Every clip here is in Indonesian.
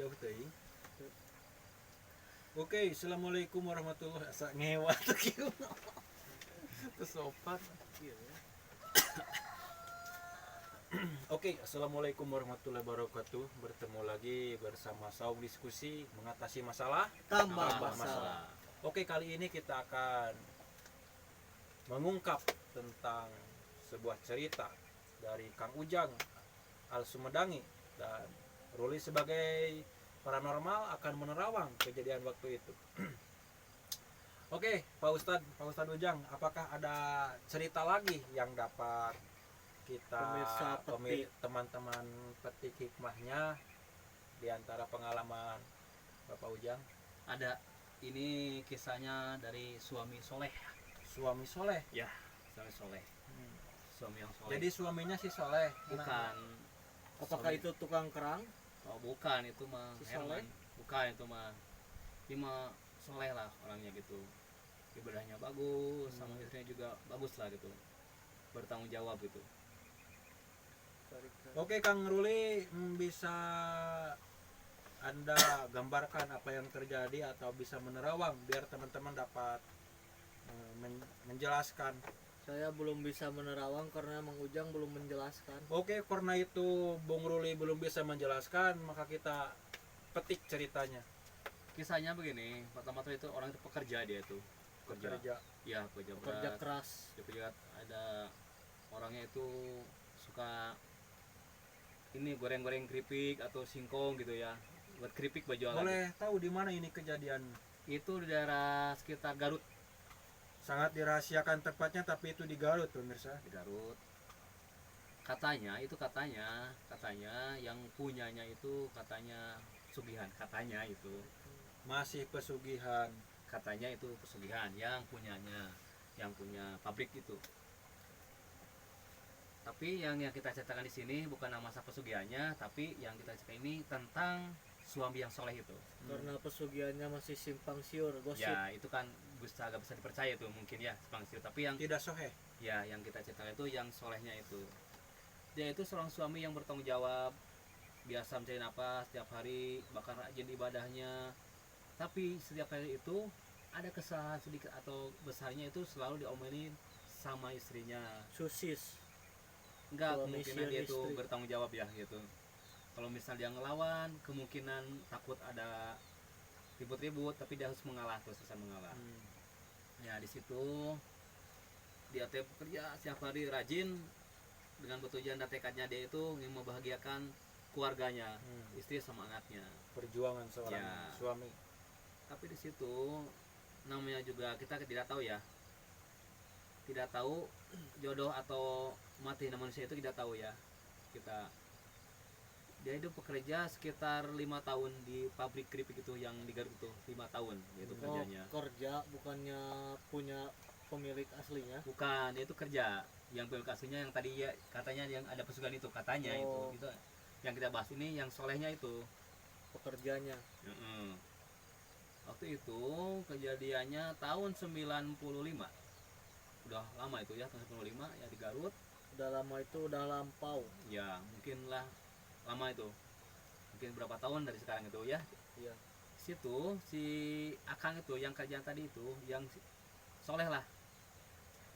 jauh teuing. Oke, assalamualaikum warahmatullahi asa ngewa tuh kieu. Teu sopan. Oke, assalamualaikum warahmatullahi wabarakatuh. Bertemu lagi bersama Saung Diskusi mengatasi masalah Tambah masalah. Oke, kali ini kita akan mengungkap tentang sebuah cerita dari Kang Ujang Al Sumedang dan Ruli sebagai paranormal akan menerawang kejadian waktu itu. Oke, Pak Ustadz Ujang, apakah ada cerita lagi yang dapat kita teman-teman petik hikmahnya di antara pengalaman Bapak Ujang? Ada. Ini kisahnya dari suami soleh. Suami soleh? Ya, suami soleh. Suami yang soleh. Jadi suaminya si soleh? Bukan. Apakah itu tukang kerang? Oh, bukan, itu mah Si Herman. soleh? Bukan, itu mah. Dia mah soleh lah orangnya gitu. Ibadahnya bagus, sama istrinya juga bagus lah gitu. Bertanggung jawab gitu. Oke, Kang Ruli, bisa Anda gambarkan apa yang terjadi atau bisa menerawang biar teman-teman dapat menjelaskan. Saya belum bisa menerawang karena Mang Ujang belum menjelaskan. Oke, karena itu Bung Ruli belum bisa menjelaskan, maka kita petik ceritanya. Kisahnya begini, pertama tuh itu orang itu pekerja, dia itu Kerja. Ya, pekerja Kerja berat. keras. Dia pekerja, ada orangnya itu suka ini goreng-goreng keripik atau singkong gitu ya, buat keripik baju alat. Boleh tahu di mana ini kejadian? Itu di daerah sekitar Garut. Sangat dirahasiakan tepatnya, tapi itu di Garut, pemirsa. Di Garut. Katanya yang punyanya itu katanya pesugihan, katanya itu. Masih pesugihan. Katanya itu pesugihan yang punyanya, yang punya pabrik itu. Tapi yang kita ceritakan di sini bukan masa pesugihannya, tapi yang kita ceritakan ini tentang suami yang soleh itu. Karena pesugihannya masih simpang siur, gosip. Ya, itu kan agak bisa dipercaya tuh mungkin ya, simpang siur. Tapi yang Tidak soheh. ya yang kita ceritakan itu yang solehnya itu. Dia itu seorang suami yang bertanggung jawab, biasa mencari nafas setiap hari, bahkan rajin ibadahnya. Tapi setiap hari itu ada kesalahan sedikit atau besarnya itu selalu diomelin sama istrinya. Susis. Enggak, Suami kemungkinan dia itu istri. bertanggung jawab ya gitu. Kalau misal dia ngelawan, kemungkinan takut ada ribut-ribut, tapi dia harus mengalah, terus-terusan mengalah. Ya di situ dia teh bekerja setiap hari rajin dengan bertujuan dan tekadnya dia itu ingin membahagiakan keluarganya, istri sama anaknya. Perjuangan seorang Ya. suami. Tapi di situ namanya juga kita tidak tahu ya, tidak tahu jodoh atau mati manusia itu tidak tahu ya kita. Dia itu pekerja sekitar 5 tahun di pabrik keripik itu yang di Garut itu, 5 tahun yaitu kerjanya. Kerja bukannya punya pemilik aslinya. Bukan, dia itu kerja. Yang pemilik aslinya yang tadi ya katanya yang ada pesugihan itu katanya itu yang kita bahas ini yang solehnya itu Pekerjanya. Waktu itu kejadiannya tahun 95. Udah lama itu ya, tahun 95 ya di Garut. Udah lama itu, udah lampau. Ya mungkin lah lama itu, mungkin berapa tahun dari sekarang itu ya. Iya. Situ si Akang itu yang kerjaan tadi itu yang soleh lah.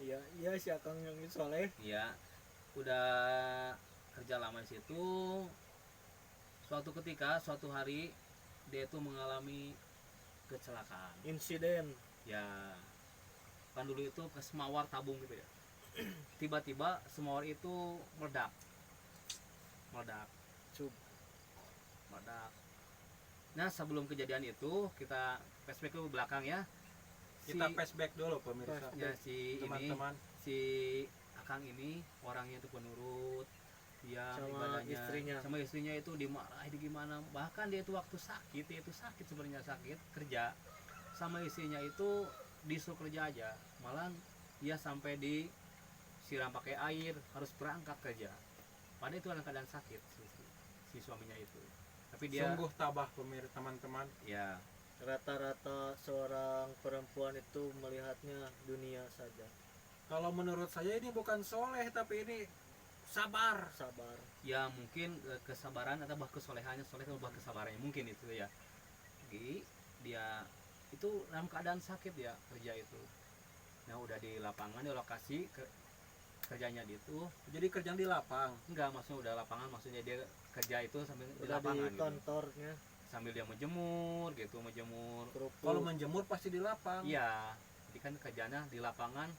Iya si Akang yang soleh. Iya, udah kerja lama di situ. Suatu ketika, suatu hari dia itu mengalami kecelakaan. Insiden. Ya, kan dulu itu ke semawar tabung gitu ya. Tiba-tiba semawar itu meledak. Nah, sebelum kejadian itu kita flashback ke belakang ya. Kita flashback dulu, pemirsa. Ya si Teman-teman. ini si Akang ini orangnya itu penurut, dia Sama ibadahnya sama istrinya itu dimarahi di gimana, bahkan dia itu waktu sakit, dia itu sakit sebenarnya, sakit kerja sama istrinya itu disuruh kerja aja, malah dia sampai disiram pakai air, harus berangkat kerja padahal itu dalam keadaan sakit si suaminya itu. Tapi dia Sungguh tabah, pemirsa teman-teman. ya Rata-rata seorang perempuan itu melihatnya dunia saja. Kalau menurut saya ini bukan soleh, tapi ini sabar. Ya mungkin kesabaran atau kesolehannya, soleh atau kesabarannya mungkin itu ya. Jadi dia itu dalam keadaan sakit ya kerja itu. Nah udah di lapangan di lokasi kerjanya itu. Jadi kerjaan di lapang. Enggak, maksudnya udah lapangan, maksudnya dia kerja itu sambil di udah lapangan di kantornya gitu. Sambil dia menjemur gitu, Kalau menjemur pasti di lapang. Iya, jadi kan kerjanya di lapangan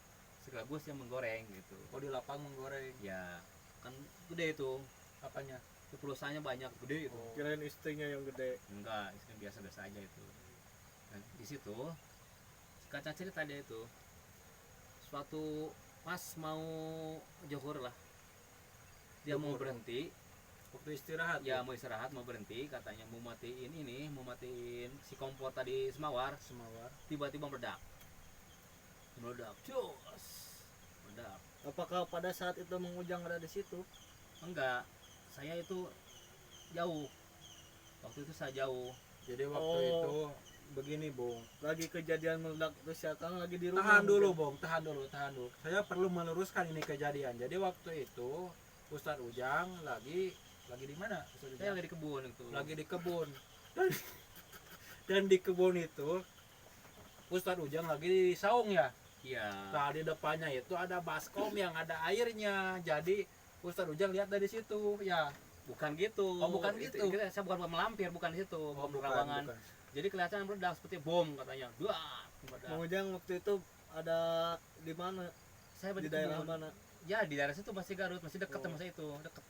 sekaligus yang menggoreng gitu. Oh, di lapang menggoreng. Ya, kan gede itu. Apanya? Itu perusahaannya banyak, gede itu. kirain istrinya yang gede. Enggak, istri biasa-biasa aja itu. Dan di situ kaca cerita dia itu suatu pas mau johor lah, dia mau Johor. berhenti. Waktu istirahat. Ya mau istirahat, mau berhenti, katanya mau matiin si kompor tadi semawar. Tiba-tiba meledak, cus, meledak. Apakah pada saat itu Mang Ujang ada di situ? Enggak, saya itu jauh, waktu itu saya jauh. Jadi waktu itu begini, Bung. Lagi kejadian meledak itu si Akang lagi di rumah. Tahan dulu, Bung. Tahan dulu. Saya perlu meluruskan ini kejadian. Jadi waktu itu Ustadz Ujang lagi di mana? Ustadz Ujang? Saya lagi di kebun itu. Lagi di kebun. Dan di kebun itu Ustadz Ujang lagi di saung ya. Iya. Nah, di depannya itu ada baskom yang ada airnya. Jadi Ustadz Ujang lihat dari situ, ya. Bukan gitu. Oh, bukan gitu. Saya bukan melampir, bukan di situ, Oh, bukan perawangan. bukan. Jadi kelihatan meledak seperti bom katanya. Duah, meledak. Mang Ujang waktu itu ada di mana? Saya Di di daerah kebun. mana? Ya, di daerah situ masih Garut, masih dekat sama saya itu, dekat.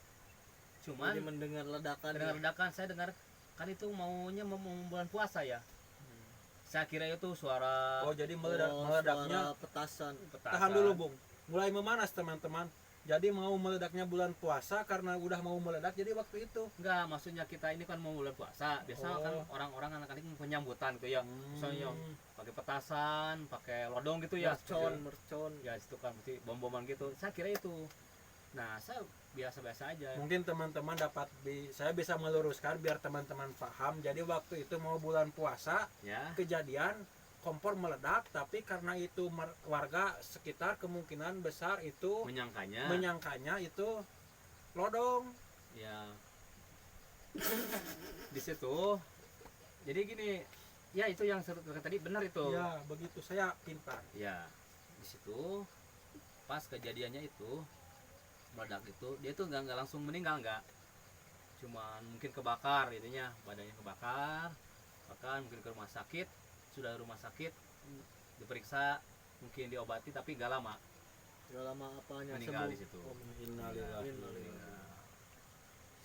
Cuman Jadi mendengar ledakan. dengar ledakan, saya dengar kan itu maunya mau bulan puasa ya. Saya kira itu suara Oh, jadi meledaknya. suara petasan. petasan. Tahan dulu, Bung. Mulai memanas, teman-teman. Jadi mau meledaknya bulan puasa karena udah mau meledak, jadi waktu itu. Enggak, maksudnya kita ini kan mau bulan puasa. Biasa kan Oh. orang-orang anak-anak penyambutan gitu ya. Misalnya Hmm. pakai petasan, pakai lodong gitu ya. Mercon. Ya itu kan mesti bom-boman gitu. Saya kira itu. Nah, saya biasa-biasa aja. Mungkin teman-teman saya bisa meluruskan biar teman-teman paham. Jadi waktu itu mau bulan puasa, Ya. kejadian kompor meledak, tapi karena itu warga sekitar kemungkinan besar itu menyangkanya itu lodong. Ya. Di situ. Jadi gini, ya itu yang tadi benar itu. Ya, begitu, saya pintar. Ya. Di situ pas kejadiannya itu meledak itu, dia tuh nggak langsung meninggal, nggak. Cuman mungkin kebakar intinya, badannya kebakar. Bahkan mungkin ke rumah sakit. Sudah rumah sakit diperiksa, mungkin diobati, tapi gak lama apanya meninggal di situ. Innalillahi.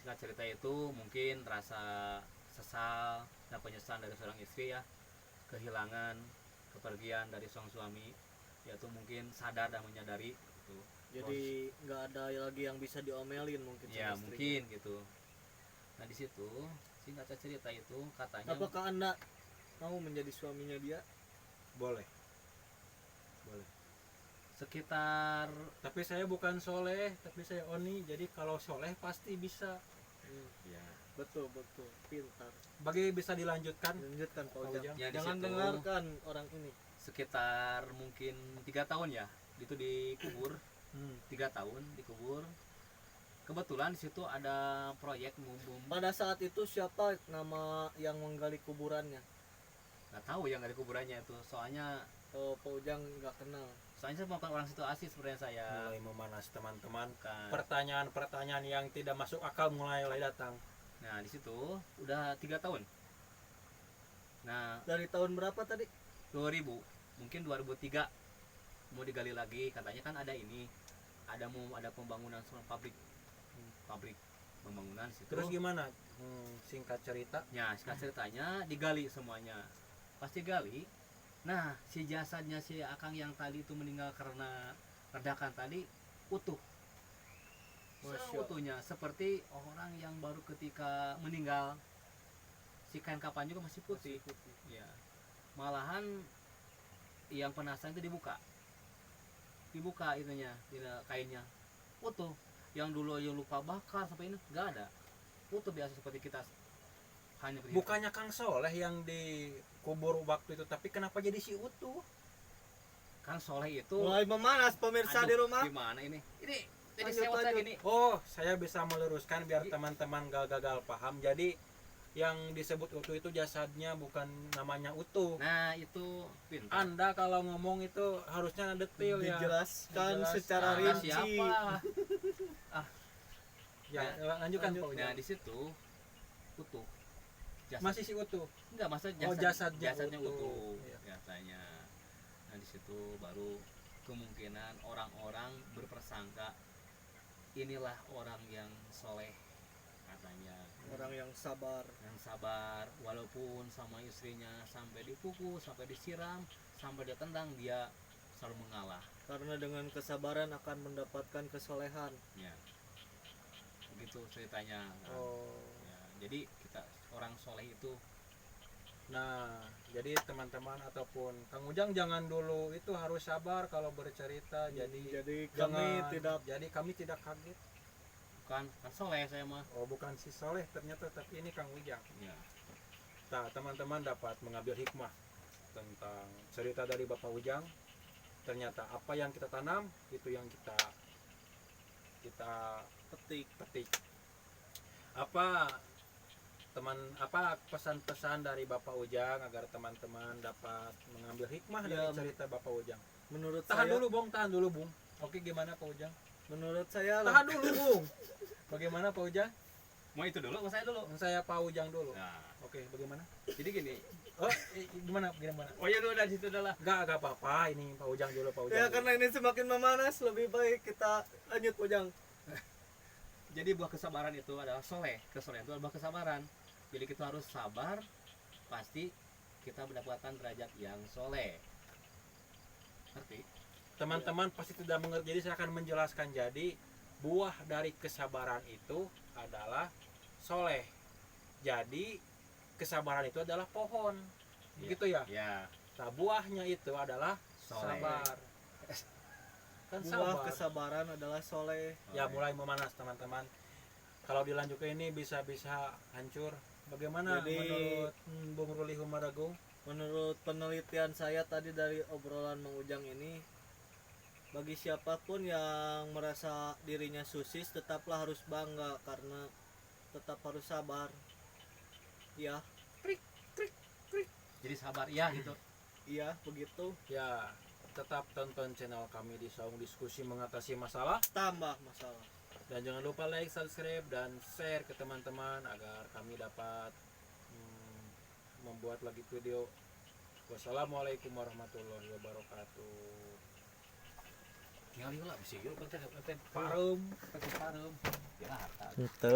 Singkat cerita itu mungkin rasa sesal dan penyesalan dari seorang istri ya, kehilangan kepergian dari sang suami, yaitu mungkin sadar dan menyadari gitu. Jadi nggak ada lagi yang bisa diomelin mungkin Ya sama istri. mungkin gitu. Nah di situ singkat cerita itu katanya. Apakah Anda mau menjadi suaminya dia? Boleh. Sekitar Tapi saya bukan soleh, tapi saya oni. Jadi kalau soleh pasti bisa. ya, Betul, pintar. Bisa dilanjutkan. Lanjutkan Pak Pak Ujang. Ujang. Ya, di Jangan situ dengarkan orang ini. sekitar mungkin 3 tahun ya itu dikubur. 3 tahun dikubur. Kebetulan di situ ada proyek mumbung. Pada saat itu siapa nama yang menggali kuburannya? Nggak tahu yang dari kuburannya itu, soalnya Pak Ujang nggak kenal. saya bukan orang situ asli sebenarnya saya. Mulai memanas, teman-teman. Bukan. Pertanyaan-pertanyaan yang tidak masuk akal mulai datang. Nah di situ udah 3 tahun. Nah Dari tahun berapa tadi? 2000 mungkin 2003 mau digali lagi, katanya kan ada ini, ada pembangunan pabrik pembangunan situ. Terus gimana? Singkat cerita. Ya singkat ceritanya digali semuanya, pasti gali. Nah si jasadnya si Akang yang tadi itu meninggal karena ledakan tadi utuh, seutuhnya seperti orang yang baru ketika meninggal. Si kain kapan juga masih putih. Ya malahan yang penasaran itu dibuka itunya, tidak kainnya utuh. Yang dulu yang lupa bakar sampai ini nggak ada, utuh biasa seperti kita. Hanya begitu. Bukannya Kang Soleh yang dikubur waktu itu, tapi kenapa jadi si utuh? Kang Soleh itu Mulai memanas pemirsa aduh, di rumah. gimana ini jadi Lanjut, sewot lanjut. gini. Oh, saya bisa meluruskan biar teman-teman gak gagal paham. Jadi yang disebut utuh itu jasadnya, bukan namanya utuh. Nah itu pintar. Anda kalau ngomong itu harusnya detail ya. Dijelaskan Dijelaskan. secara Anda rinci. siapa? Ya, lanjutkan Pak Nah Ujang. di situ utuh. Jasad. Masih si utuh. Enggak, masa Oh, jasadnya jasadnya utuh. utuh. Iya. Biasanya. Nah di situ baru kemungkinan orang-orang berpersangka inilah orang yang soleh katanya, Orang yang sabar. yang sabar, walaupun sama istrinya sampai dipukul, sampai disiram, sampai ditendang, dia selalu mengalah. Karena dengan kesabaran akan mendapatkan kesolehan. Ya begitu ceritanya kan. Oh. Ya, jadi kita orang soleh itu Nah, jadi teman-teman ataupun Kang Ujang jangan dulu itu harus sabar kalau bercerita. Jadi kami tidak kaget. kan soleh saya mah. Oh, bukan si Soleh ternyata, tapi ini Kang Ujang. Ya. Nah, teman-teman dapat mengambil hikmah tentang cerita dari Bapak Ujang. Ternyata apa yang kita tanam itu yang kita petik. Apa pesan-pesan dari Bapak Ujang agar teman-teman dapat mengambil hikmah dari Ya, cerita Bapak Ujang? Menurut Tahan saya, dulu Bung. Oke, gimana Pak Ujang? menurut saya Tahan dulu Bung. Bagaimana Pak Ujang? Mau itu dulu, mau saya dulu. Saya Pak Ujang dulu. Nah, Oke, bagaimana? jadi gini. Oh, gimana? Oh ya udah di situ udah lah. Enggak apa-apa. Ini Pak Ujang dulu, Pak Ujang. ya dulu. karena ini semakin memanas, lebih baik kita lanjut Ujang. Jadi buah kesabaran itu adalah soleh. Kesolehan itu adalah buah kesabaran. Jadi kita harus sabar, pasti kita mendapatkan derajat yang soleh. Ngerti? Teman-teman pasti tidak mengerti. Jadi saya akan menjelaskan. Jadi buah dari kesabaran itu adalah soleh. Jadi kesabaran itu adalah pohon, begitu ya? Ya. Nah, buahnya itu adalah Soleh. sabar. Kan Buah sabar. kesabaran adalah soleh. Ya, mulai memanas teman-teman. Kalau dilanjutkan ini bisa-bisa hancur. Bagaimana Jadi, menurut Bung Ruli Humaragung? Menurut penelitian saya tadi dari obrolan Mang Ujang ini, bagi siapapun yang merasa dirinya susis tetaplah harus bangga karena tetap harus sabar. Ya, Jadi sabar ya gitu. iya begitu. Ya, tetap tonton channel kami di Saung Diskusi Mengatasi Masalah. Tambah masalah. Dan jangan lupa like, subscribe, dan share ke teman-teman agar kami dapat membuat lagi video. Wassalamualaikum warahmatullahi wabarakatuh. Tinggal yuk lah, bisa yuk, konten. Parum. Parum. Ya, Itu.